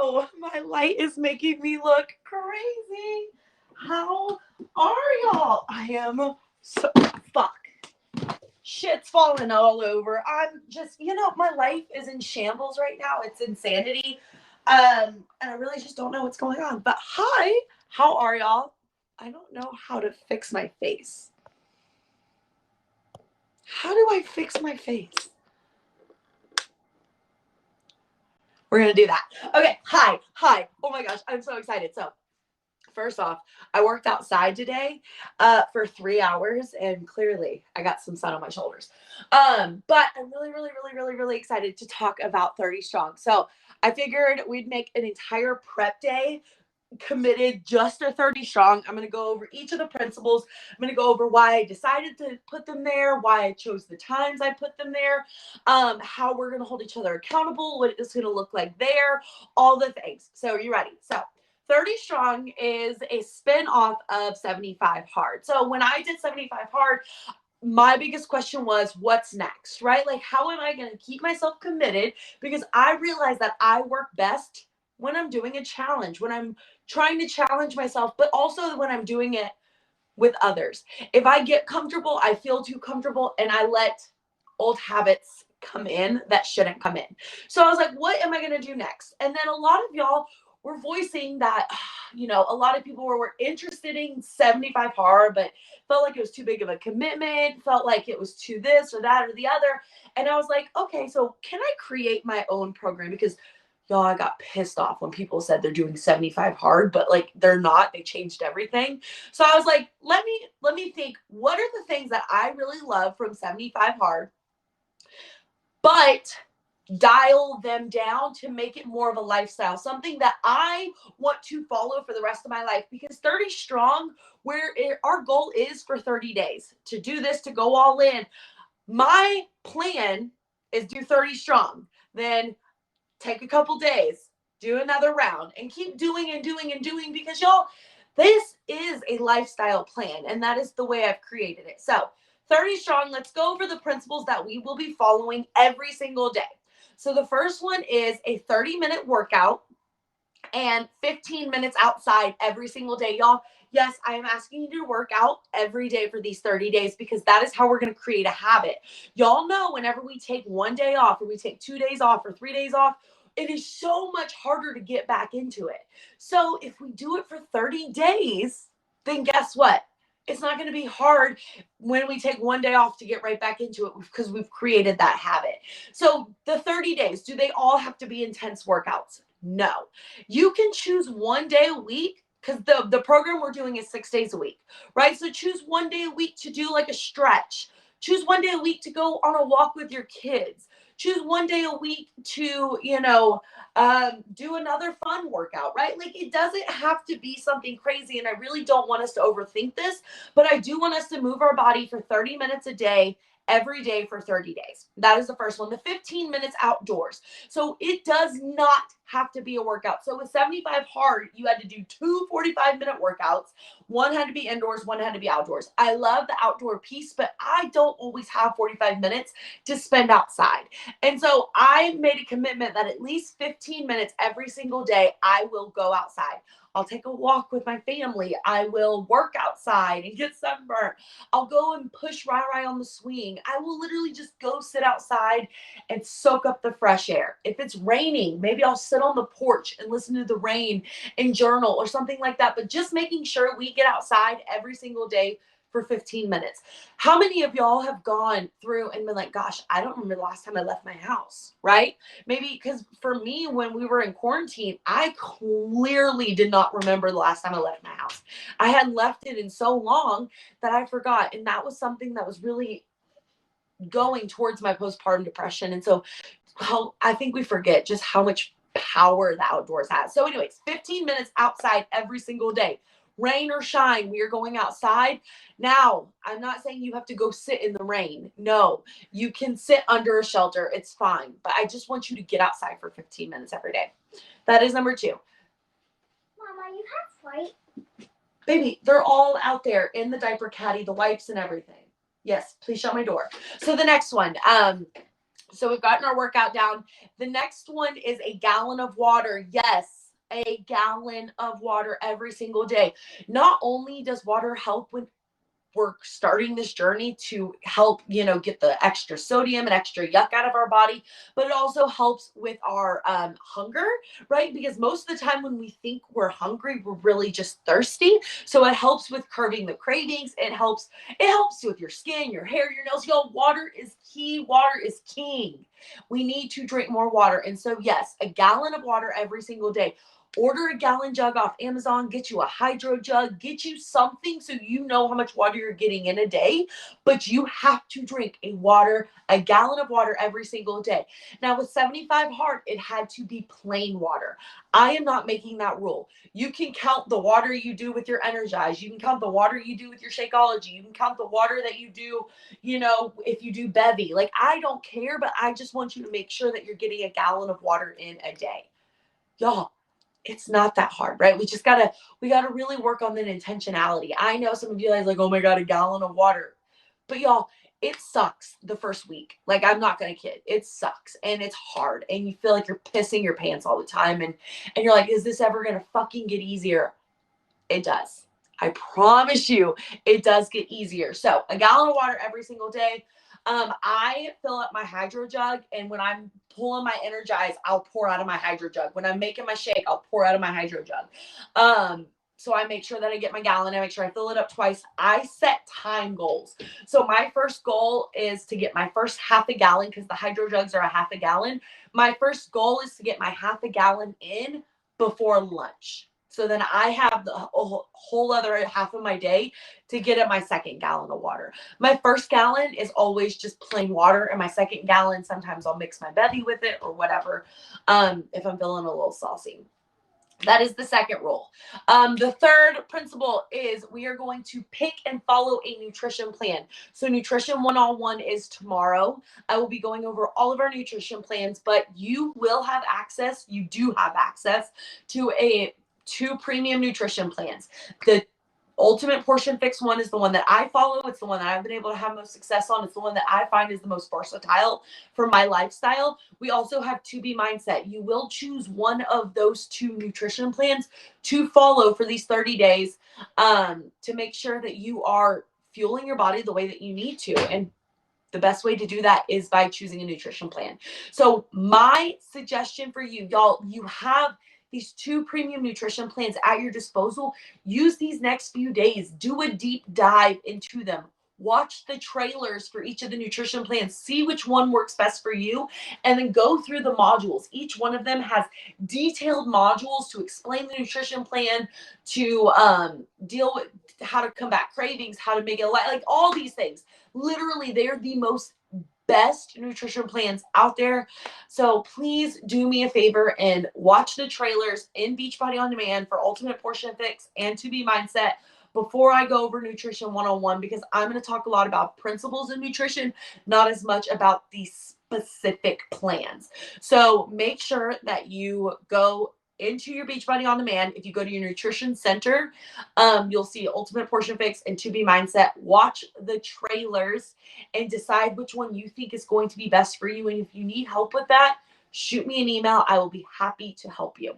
Hello, my light is making me look crazy. How are y'all? I am so fuck. Shit's falling all over. I'm just, my life is in shambles right now. It's insanity. And I really just don't know what's going on. But hi, how are y'all? I don't know how to fix my face. How do I fix my face? We're going to do that. Okay. Hi. Oh my gosh. I'm so excited. So, first off, I worked outside today for 3 hours, and clearly I got some sun on my shoulders. But I'm really excited to talk about 30 Strong. So I figured we'd make an entire prep day committed just to 30 Strong. I'm going to go over each of the principles. I'm going to go over why I decided to put them there, why I chose the times I put them there, how we're going to hold each other accountable, what it's going to look like there, all the things. So are you ready? So 30 Strong is a spin-off of 75 Hard. So when I did 75 Hard, my biggest question was, what's next, right? Like, how am I going to keep myself committed? Because I realize that I work best when I'm doing a challenge, when I'm trying to challenge myself, but also when I'm doing it with others. If I get comfortable, I feel too comfortable, and I let old habits come in that shouldn't come in. So I was like, what am I going to do next? And then a lot of y'all were voicing that, a lot of people were interested in 75 Hard, but felt like it was too big of a commitment, felt like it was too this or that or the other. And I was like, okay, so can I create my own program? Because y'all, I got pissed off when people said they're doing 75 Hard, but like they're not. They changed everything. So I was like, let me think, what are the things that I really love from 75 Hard, but dial them down to make it more of a lifestyle, something that I want to follow for the rest of my life. Because 30 Strong, our goal is for 30 days to do this, to go all in. My plan is do 30 Strong, then take a couple days, do another round, and keep doing and doing and doing, because y'all, this is a lifestyle plan, and that is the way I've created it. So 30 Strong, let's go over the principles that we will be following every single day. So the first one is a 30-minute workout and 15 minutes outside every single day. Y'all, yes, I am asking you to work out every day for these 30 days, because that is how we're going to create a habit. Y'all know whenever we take 1 day off, or we take 2 days off, or 3 days off, it is so much harder to get back into it. So if we do it for 30 days, then guess what? It's not going to be hard when we take 1 day off to get right back into it, because we've created that habit. So the 30 days, do they all have to be intense workouts? No. You can choose 1 day a week, because the program we're doing is 6 days a week, right? So choose 1 day a week to do like a stretch. Choose 1 day a week to go on a walk with your kids. Choose 1 day a week to, do another fun workout, right? Like, it doesn't have to be something crazy. And I really don't want us to overthink this, but I do want us to move our body for 30 minutes a day, every day for 30 days. That is the first one. The 15 minutes outdoors. So it does not have to be a workout. So with 75 Hard, you had to do 2 45-minute workouts. One had to be indoors, one had to be outdoors. I love the outdoor piece, but I don't always have 45 minutes to spend outside. And so I made a commitment that at least 15 minutes every single day, I will go outside. I'll take a walk with my family. I will work outside and get sunburned. I'll go and push Rai on the swing. I will literally just go sit outside and soak up the fresh air. If it's raining, maybe I'll sit on the porch and listen to the rain and journal or something like that. But just making sure we get outside every single day for 15 minutes. How many of y'all have gone through and been like, gosh, I don't remember the last time I left my house, right? Maybe because for me, when we were in quarantine, I clearly did not remember the last time I left my house. I had left it in so long that I forgot. And that was something that was really going towards my postpartum depression. And so I think we forget just how much power the outdoors has. So anyways, 15 minutes outside every single day. Rain or shine, we are going outside. Now, I'm not saying you have to go sit in the rain. No, you can sit under a shelter. It's fine. But I just want you to get outside for 15 minutes every day. That is number 2. Mama, you have Sprite? Baby, they're all out there in the diaper caddy, the wipes and everything. Yes, please shut my door. So the next one, So we've gotten our workout down. The next one is a gallon of water. Yes, a gallon of water every single day. Not only does water help when we're starting this journey to help, get the extra sodium and extra yuck out of our body, but it also helps with our hunger, right? Because most of the time when we think we're hungry, we're really just thirsty. So it helps with curbing the cravings. It helps with your skin, your hair, your nails. Y'all, water is key. Water is king. We need to drink more water. And so, yes, a gallon of water every single day. Order a gallon jug off Amazon, get you a hydro jug, get you something so you know how much water you're getting in a day, but you have to drink a gallon of water every single day. Now with 75 hard, it had to be plain water. I am not making that rule. You can count the water you do with your Energize. You can count the water you do with your Shakeology. You can count the water that you do, if you do Bevy. Like, I don't care, but I just want you to make sure that you're getting a gallon of water in a day. Y'all, it's not that hard, right? We gotta really work on that intentionality. I know some of you guys like, oh my God, a gallon of water. But y'all, it sucks the first week. Like, I'm not gonna kid. It sucks and it's hard. And you feel like you're pissing your pants all the time. And you're like, is this ever gonna fucking get easier? It does. I promise you, it does get easier. So a gallon of water every single day. I fill up my hydro jug, and when I'm pulling my Energize, I'll pour out of my hydro jug. When I'm making my shake, I'll pour out of my hydro jug. So I make sure that I get my gallon. I make sure I fill it up twice. I set time goals. So my first goal is to get my first half a gallon, because the hydro jugs are a half a gallon. My first goal is to get my half a gallon in before lunch. So then I have the whole other half of my day to get at my second gallon of water. My first gallon is always just plain water, and my second gallon, sometimes I'll mix my Bevy with it or whatever, if I'm feeling a little saucy. That is the second rule. The third principle is we are going to pick and follow a nutrition plan. So Nutrition 101 is tomorrow. I will be going over all of our nutrition plans, but you do have access to two premium nutrition plans. The Ultimate Portion Fix one is the one that I follow. It's the one that I've been able to have most success on. It's the one that I find is the most versatile for my lifestyle. We also have 2B Mindset. You will choose one of those two nutrition plans to follow for these 30 days, to make sure that you are fueling your body the way that you need to. And the best way to do that is by choosing a nutrition plan. So my suggestion for you, y'all, you have these two premium nutrition plans at your disposal. Use these next few days. Do a deep dive into them. Watch the trailers for each of the nutrition plans. See which one works best for you, and then go through the modules. Each one of them has detailed modules to explain the nutrition plan, to deal with how to combat cravings, how to make it light, like all these things. Literally, they're the most best nutrition plans out there. So please do me a favor and watch the trailers in Beachbody On Demand for Ultimate Portion Fix and 2B Mindset before I go over Nutrition 101, because I'm going to talk a lot about principles in nutrition, not as much about the specific plans. So make sure that you go into your Beachbody On Demand. If you go to your nutrition center, you'll see Ultimate Portion Fix and 2B Mindset. Watch the trailers and decide which one you think is going to be best for you. And if you need help with that, shoot me an email. I will be happy to help you.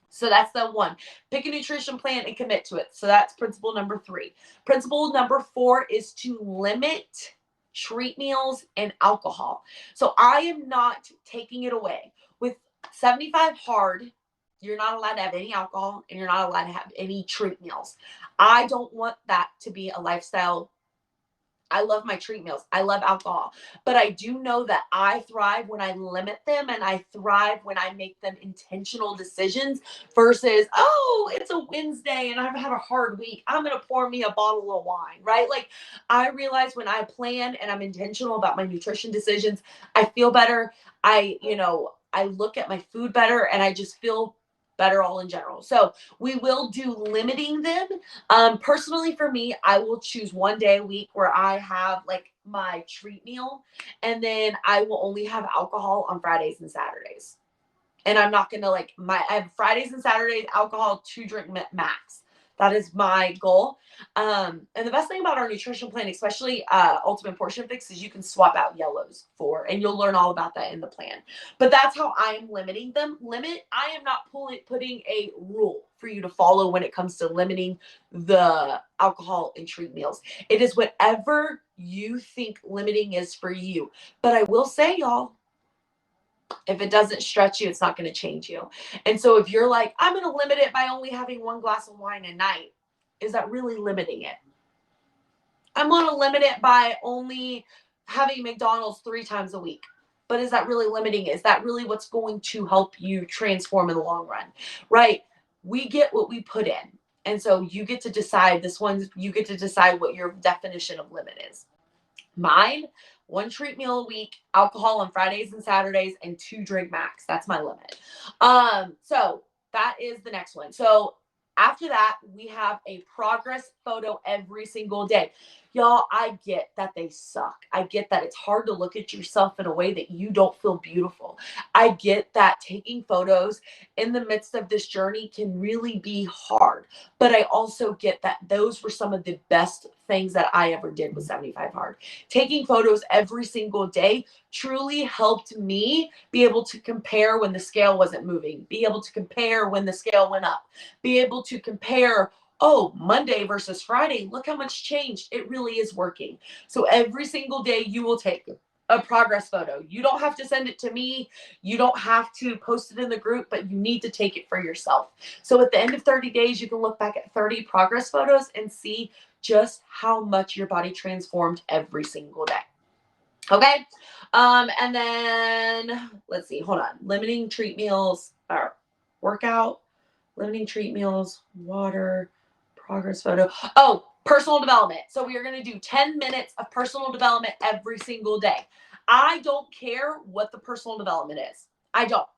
So that's the one. Pick a nutrition plan and commit to it. So that's principle number 3. Principle number 4 is to limit treat meals and alcohol. So I am not taking it away. With 75 hard, you're not allowed to have any alcohol, and you're not allowed to have any treat meals. I don't want that to be a lifestyle. I love my treat meals. I love alcohol. But I do know that I thrive when I limit them, and I thrive when I make them intentional decisions versus, oh, it's a Wednesday and I've had a hard week, I'm going to pour me a bottle of wine, right? Like, I realize when I plan and I'm intentional about my nutrition decisions, I feel better. I look at my food better, and I just feel better all in general. So we will do limiting them. Personally, for me, I will choose one day a week where I have like my treat meal, and then I will only have alcohol on Fridays and Saturdays. And I'm not gonna I have Fridays and Saturdays alcohol 2 drink max. That is my goal. And the best thing about our nutrition plan, especially Ultimate Portion Fix, is you can swap out yellows and you'll learn all about that in the plan. But that's how I am limiting them. I am not putting a rule for you to follow when it comes to limiting the alcohol and treat meals. It is whatever you think limiting is for you. But I will say, y'all, if it doesn't stretch you, it's not going to change you. And so if you're like, I'm going to limit it by only having 1 glass of wine a night, is that really limiting it? I'm going to limit it by only having McDonald's 3 times a week. But is that really limiting it? Is that really what's going to help you transform in the long run? Right? We get what we put in. And so you get to decide you get to decide what your definition of limit is. Mine, 1 treat meal a week, alcohol on Fridays and Saturdays, and 2 drink max. That's my limit. So that is the next one. So after that, we have a progress photo every single day. Y'all, I get that they suck. I get that it's hard to look at yourself in a way that you don't feel beautiful. I get that taking photos in the midst of this journey can really be hard. But I also get that those were some of the best things that I ever did with 75 Hard. Taking photos every single day truly helped me be able to compare when the scale wasn't moving, be able to compare when the scale went up, be able to compare, oh, Monday versus Friday, look how much changed. It really is working. So every single day you will take a progress photo. You don't have to send it to me. You don't have to post it in the group, but you need to take it for yourself. So at the end of 30 days, you can look back at 30 progress photos and see just how much your body transformed every single day. Okay. And then let's see, hold on. Limiting treat meals or workout, limiting treat meals, water, progress photo. Oh, personal development. So we are going to do 10 minutes of personal development every single day. I don't care what the personal development is. I don't.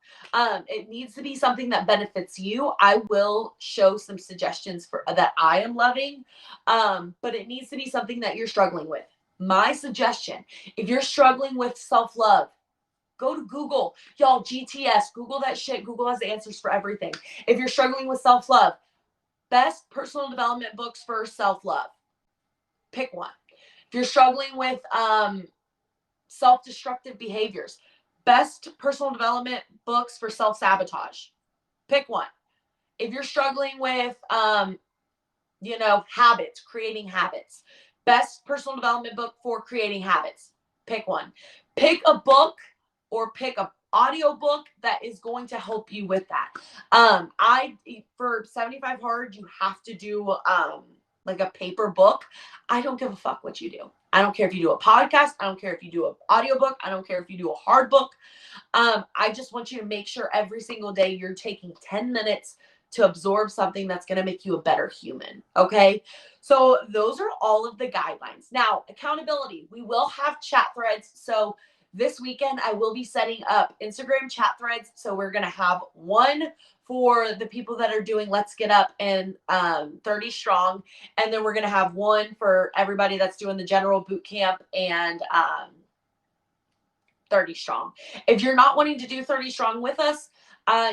It needs to be something that benefits you. I will show some suggestions for that I am loving. But it needs to be something that you're struggling with. My suggestion, if you're struggling with self-love, go to Google. Y'all, GTS, Google that shit. Google has answers for everything. If you're struggling with self-love, best personal development books for self-love. Pick one. If you're struggling with self-destructive behaviors, best personal development books for self-sabotage. Pick one. If you're struggling with habits, creating habits, best personal development book for creating habits. Pick one. Pick a book or pick a audio book that is going to help you with that. For 75 Hard, you have to do like a paper book. I don't give a fuck what you do. I don't care if you do a podcast. I don't care if you do an audiobook. I don't care if you do a hard book. I just want you to make sure every single day you're taking 10 minutes to absorb something that's going to make you a better human. Okay. So those are all of the guidelines. Now, accountability, we will have chat threads. So this weekend, I will be setting up Instagram chat threads. So we're going to have one for the people that are doing Let's Get Up and 30 Strong. And then we're going to have one for everybody that's doing the general boot camp and 30 Strong. If you're not wanting to do 30 Strong with us,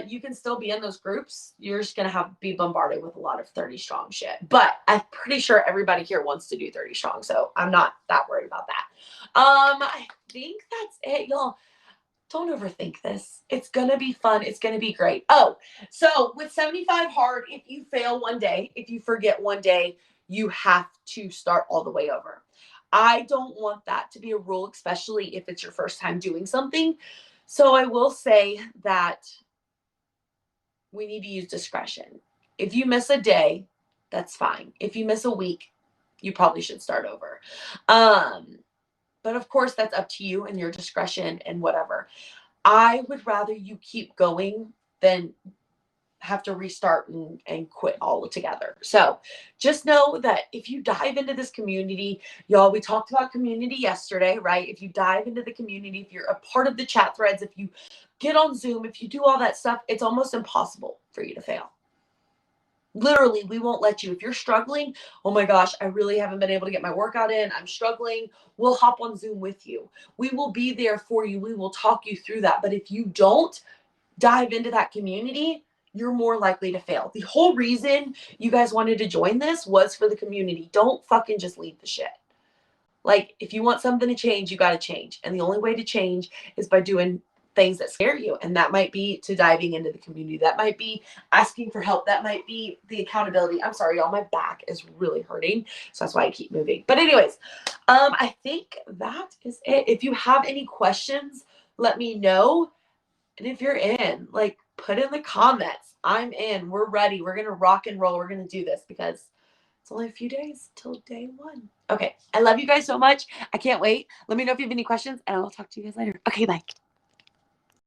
you can still be in those groups. You're just going to be bombarded with a lot of 30 Strong shit. But I'm pretty sure everybody here wants to do 30 Strong. So I'm not that worried about that. I think that's it, y'all. Don't overthink this. It's going to be fun. It's going to be great. Oh, so with 75 Hard, if you fail one day, if you forget one day, you have to start all the way over. I don't want that to be a rule, especially if it's your first time doing something. So I will say that we need to use discretion. If you miss a day, that's fine. If you miss a week, you probably should start over. But of course, that's up to you and your discretion and whatever. I would rather you keep going than have to restart and quit altogether. So just know that if you dive into this community, y'all, we talked about community yesterday, right? If you dive into the community, if you're a part of the chat threads, if you get on Zoom, if you do all that stuff, it's almost impossible for you to fail. Literally, we won't let you. If you're struggling, oh my gosh, I really haven't been able to get my workout in. I'm struggling. We'll hop on Zoom with you. We will be there for you. We will talk you through that. But if you don't dive into that community, you're more likely to fail. The whole reason you guys wanted to join this was for the community. Don't fucking just leave the shit. Like, if you want something to change, you got to change. And the only way to change is by doing things that scare you. And that might be to diving into the community. That might be asking for help. That might be the accountability. I'm sorry, y'all. My back is really hurting. So that's why I keep moving. But anyways, I think that is it. If you have any questions, let me know. And if you're in, like, put in the comments. I'm in. We're ready. We're going to rock and roll. We're going to do this because it's only a few days till day 1. Okay. I love you guys so much. I can't wait. Let me know if you have any questions, and I'll talk to you guys later. Okay, bye.